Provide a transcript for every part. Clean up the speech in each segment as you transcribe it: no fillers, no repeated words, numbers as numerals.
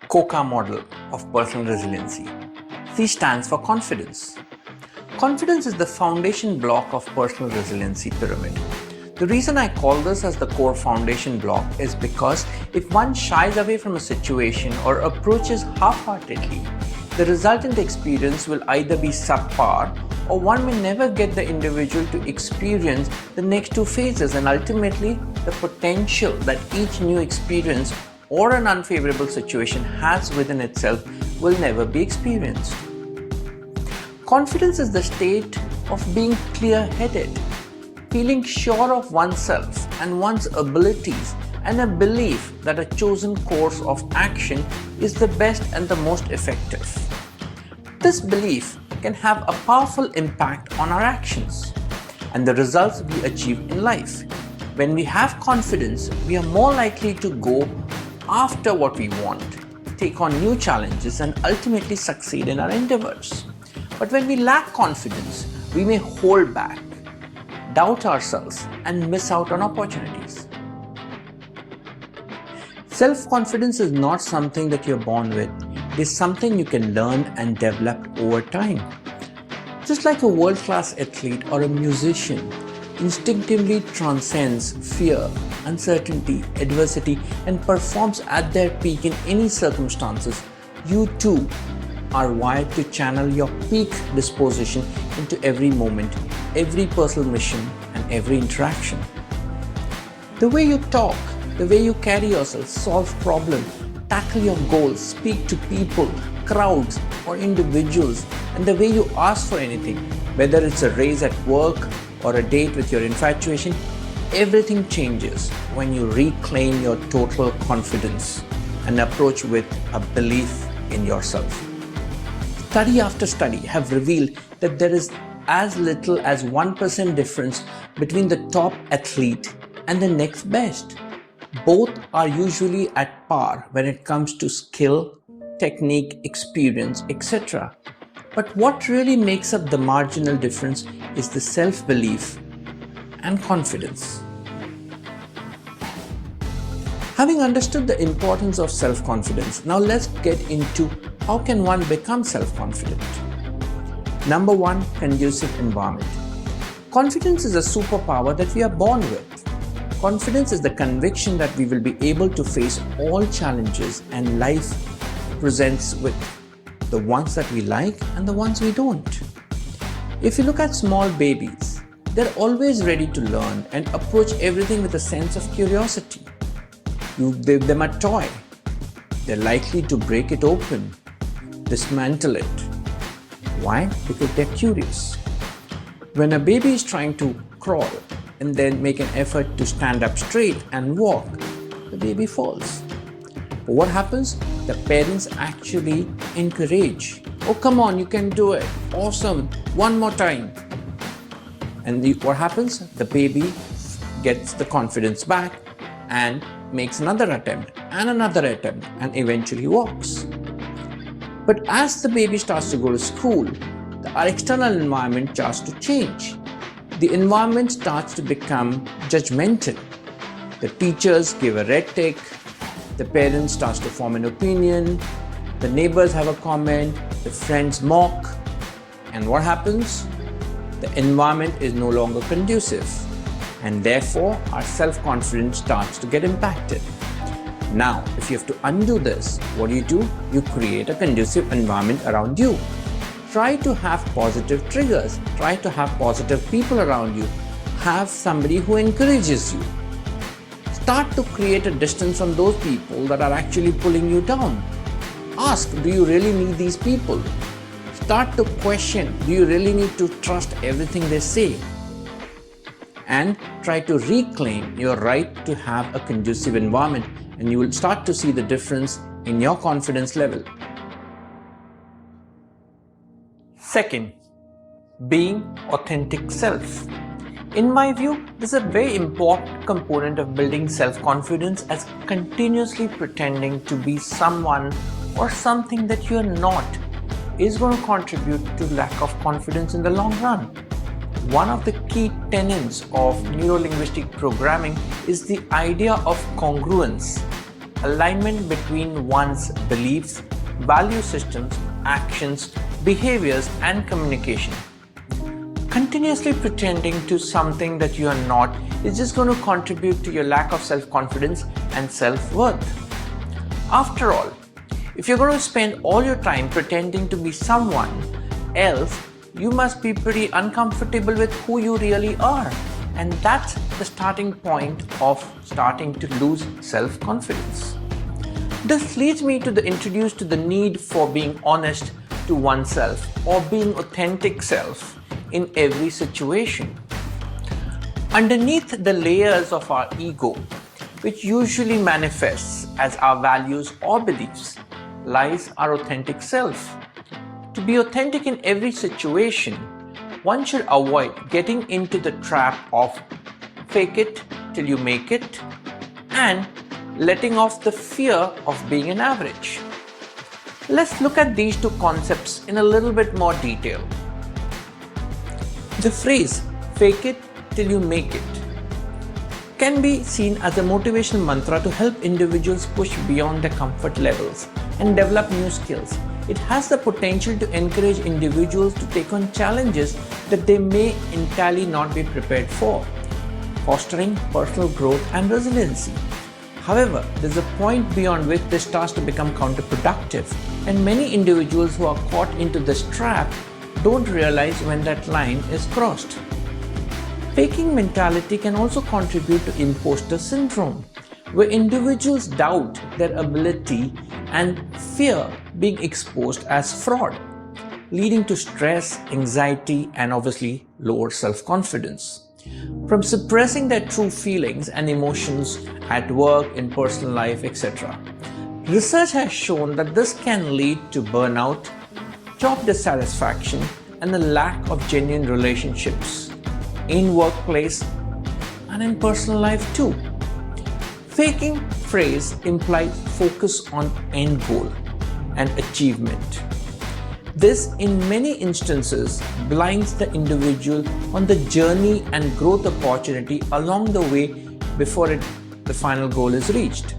COCA model of personal resiliency. C stands for confidence. Confidence is the foundation block of personal resiliency pyramid. The reason I call this as the core foundation block is because if one shies away from a situation or approaches half-heartedly, the resultant experience will either be subpar or one may never get the individual to experience the next two phases, and ultimately the potential that each new experience or an unfavorable situation has within itself will never be experienced. Confidence is the state of being clear-headed, feeling sure of oneself and one's abilities, and a belief that a chosen course of action is the best and the most effective. This belief can have a powerful impact on our actions and the results we achieve in life. When we have confidence, we are more likely to go after what we want, take on new challenges, and ultimately succeed in our endeavors. But when we lack confidence, we may hold back, doubt ourselves, and miss out on opportunities. Self-confidence is not something that you're born with. It is something you can learn and develop over time. Just like a world-class athlete or a musician instinctively transcends fear, uncertainty, adversity, and performs at their peak in any circumstances, you too are wired to channel your peak disposition into every moment, every personal mission, and every interaction. The way you talk, the way you carry yourself, solve problems, tackle your goals, speak to people, crowds, or individuals, and the way you ask for anything, whether it's a raise at work or a date with your infatuation, everything changes when you reclaim your total confidence and approach with a belief in yourself. Study after study have revealed that there is as little as 1% difference between the top athlete and the next best. Both are usually at par when it comes to skill, technique, experience, etc. But what really makes up the marginal difference is the self-belief and confidence. Having understood the importance of self-confidence, now let's get into how can one become self-confident. Number one, conducive environment. Confidence is a superpower that we are born with. Confidence is the conviction that we will be able to face all challenges and life presents with, the ones that we like and the ones we don't. If you look at small babies, they're always ready to learn and approach everything with a sense of curiosity. You give them a toy, they're likely to break it open, dismantle it. Why? Because they're curious. When a baby is trying to crawl and then make an effort to stand up straight and walk, the baby falls. But what happens? The parents actually encourage. Oh, come on, you can do it. Awesome. One more time. And what happens? The baby gets the confidence back and makes another attempt and eventually walks. But as the baby starts to go to school, our external environment starts to change. The environment starts to become judgmental. The teachers give a red tick, the parents starts to form an opinion, the neighbors have a comment, the friends mock, and what happens? The environment is no longer conducive, and therefore our self-confidence starts to get impacted. Now, if you have to undo this, what do? You create a conducive environment around you. Try to have positive triggers. Try to have positive people around you. Have somebody who encourages you. Start to create a distance from those people that are actually pulling you down. Ask, do you really need these people? Start to question, do you really need to trust everything they say? And try to reclaim your right to have a conducive environment, and you will start to see the difference in your confidence level. Second, being authentic self. In my view, this is a very important component of building self-confidence, as continuously pretending to be someone or something that you're not is going to contribute to lack of confidence in the long run. One of the key tenets of neuro-linguistic programming is the idea of congruence. alignment between one's beliefs, value systems, actions, behaviors, and communication. Continuously pretending to something that you are not is just going to contribute to your lack of self-confidence and self-worth. After all, if you're going to spend all your time pretending to be someone else, you must be pretty uncomfortable with who you really are. And that's the starting point of starting to lose self-confidence. This leads me to introduce to the need for being honest to oneself or being authentic self in every situation. Underneath the layers of our ego, which usually manifests as our values or beliefs, lies our authentic self. To be authentic in every situation, one should avoid getting into the trap of fake it till you make it and letting off the fear of being an average. Let's look at these two concepts in a little bit more detail. The phrase fake it till you make it can be seen as a motivational mantra to help individuals push beyond their comfort levels and develop new skills. It has the potential to encourage individuals to take on challenges that they may entirely not be prepared for, fostering personal growth and resiliency. However, there's a point beyond which this starts to become counterproductive, and many individuals who are caught into this trap don't realize when that line is crossed. Faking mentality can also contribute to imposter syndrome, where individuals doubt their ability and fear being exposed as fraud, leading to stress, anxiety, and obviously lower self-confidence. From suppressing their true feelings and emotions at work, in personal life, etc. Research has shown that this can lead to burnout, job dissatisfaction, and a lack of genuine relationships in workplace and in personal life too. Faking phrase implies focus on end goal and achievement. This, in many instances, blinds the individual on the journey and growth opportunity along the way before the final goal is reached.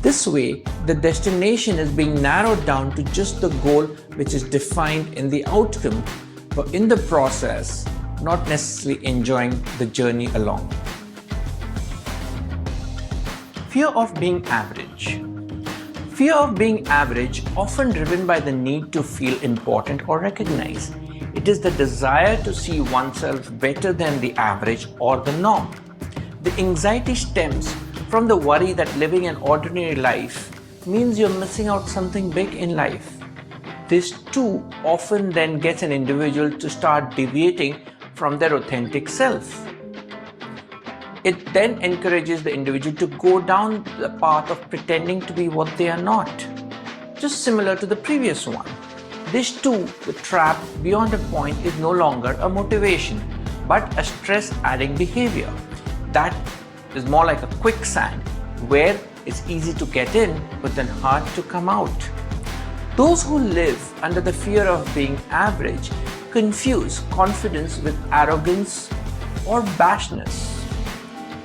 This way, the destination is being narrowed down to just the goal which is defined in the outcome, but in the process, not necessarily enjoying the journey along. Fear of being average. Fear of being average, often driven by the need to feel important or recognized. It is the desire to see oneself better than the average or the norm. The anxiety stems from the worry that living an ordinary life means you're missing out something big in life. This too often then gets an individual to start deviating from their authentic self. It then encourages the individual to go down the path of pretending to be what they are not, just similar to the previous one. This too, the trap beyond a point, is no longer a motivation, but a stress-adding behavior. That is more like a quicksand, where it's easy to get in, but then hard to come out. Those who live under the fear of being average confuse confidence with arrogance or bashness.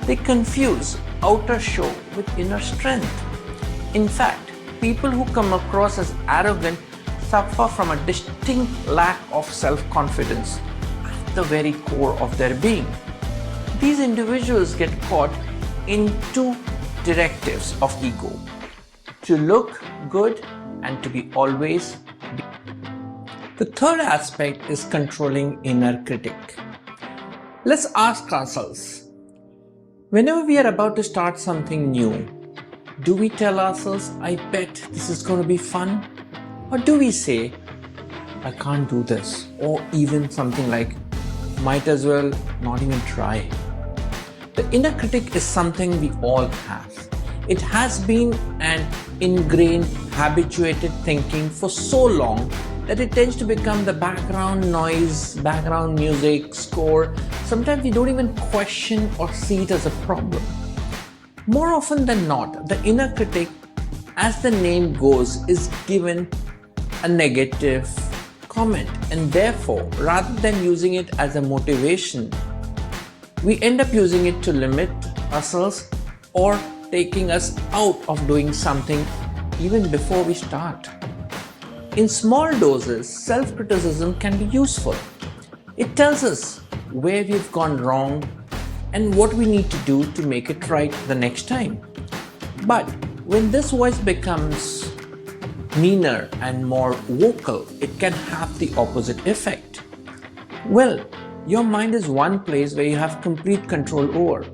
They confuse outer show with inner strength. In fact, people who come across as arrogant suffer from a distinct lack of self-confidence at the very core of their being. These individuals get caught in two directives of ego: to look good and to be always be. The third aspect is controlling inner critic. Let's ask ourselves, whenever we are about to start something new, do we tell ourselves, I bet this is going to be fun? Or do we say, I can't do this? Or even something like, might as well not even try. The inner critic is something we all have. It has been an ingrained, habituated thinking for so long that it tends to become the background noise, background music, score. Sometimes we don't even question or see it as a problem. More often than not, the inner critic, as the name goes, is given a negative comment, and therefore, rather than using it as a motivation, we end up using it to limit ourselves or taking us out of doing something even before we start. In small doses, self-criticism can be useful. It tells us where we've gone wrong and what we need to do to make it right the next time. But when this voice becomes meaner and more vocal, it can have the opposite effect. Well, your mind is one place where you have complete control over,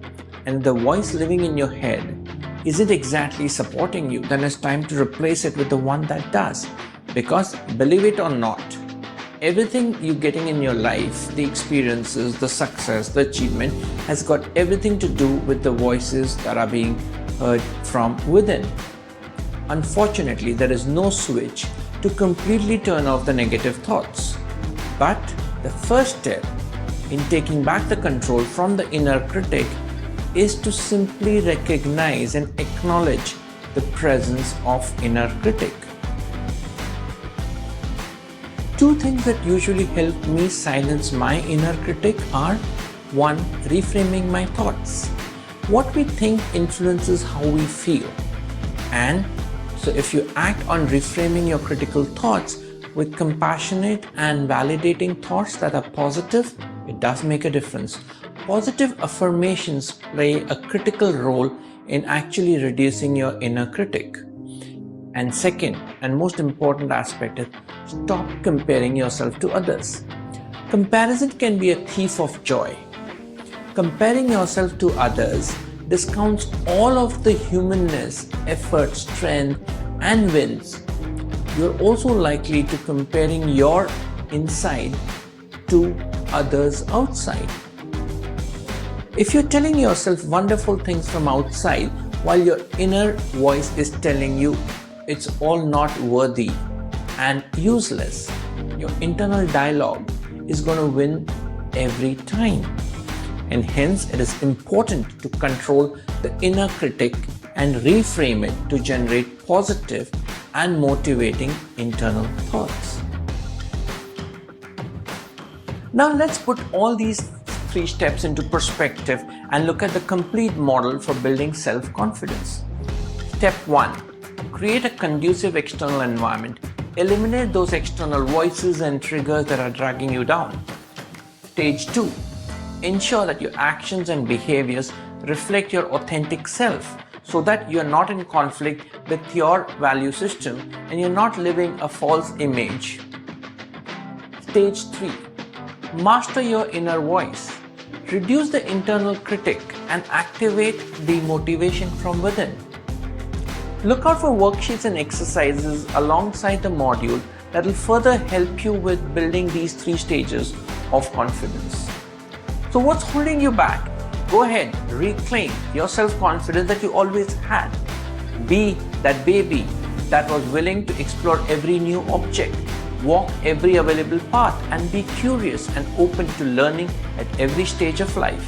and the voice living in your head isn't exactly supporting you, then it's time to replace it with the one that does. Because believe it or not, everything you're getting in your life, the experiences, the success, the achievement, has got everything to do with the voices that are being heard from within. Unfortunately, there is no switch to completely turn off the negative thoughts. But the first step in taking back the control from the inner critic is to simply recognize and acknowledge the presence of inner critic. Two things that usually help me silence my inner critic are: 1. Reframing my thoughts. What we think influences how we feel. And so if you act on reframing your critical thoughts with compassionate and validating thoughts that are positive, it does make a difference. Positive affirmations play a critical role in actually reducing your inner critic. And second, and most important aspect is stop comparing yourself to others. Comparison can be a thief of joy. Comparing yourself to others discounts all of the humanness, effort, strength, and wins. You're also likely to comparing your inside to others outside. If you're telling yourself wonderful things from outside while your inner voice is telling you it's all not worthy and useless, your internal dialogue is going to win every time. And hence it is important to control the inner critic and reframe it to generate positive and motivating internal thoughts. Now let's put all these 3 steps into perspective and look at the complete model for building self-confidence. Step 1. Create a conducive external environment. Eliminate those external voices and triggers that are dragging you down. Stage 2. Ensure that your actions and behaviors reflect your authentic self so that you're not in conflict with your value system and you're not living a false image. Stage 3. Master your inner voice. Reduce the internal critic and activate the motivation from within. Look out for worksheets and exercises alongside the module that will further help you with building these 3 stages of confidence. So what's holding you back? Go ahead, reclaim your self-confidence that you always had. Be that baby that was willing to explore every new object, walk every available path, and be curious and open to learning at every stage of life.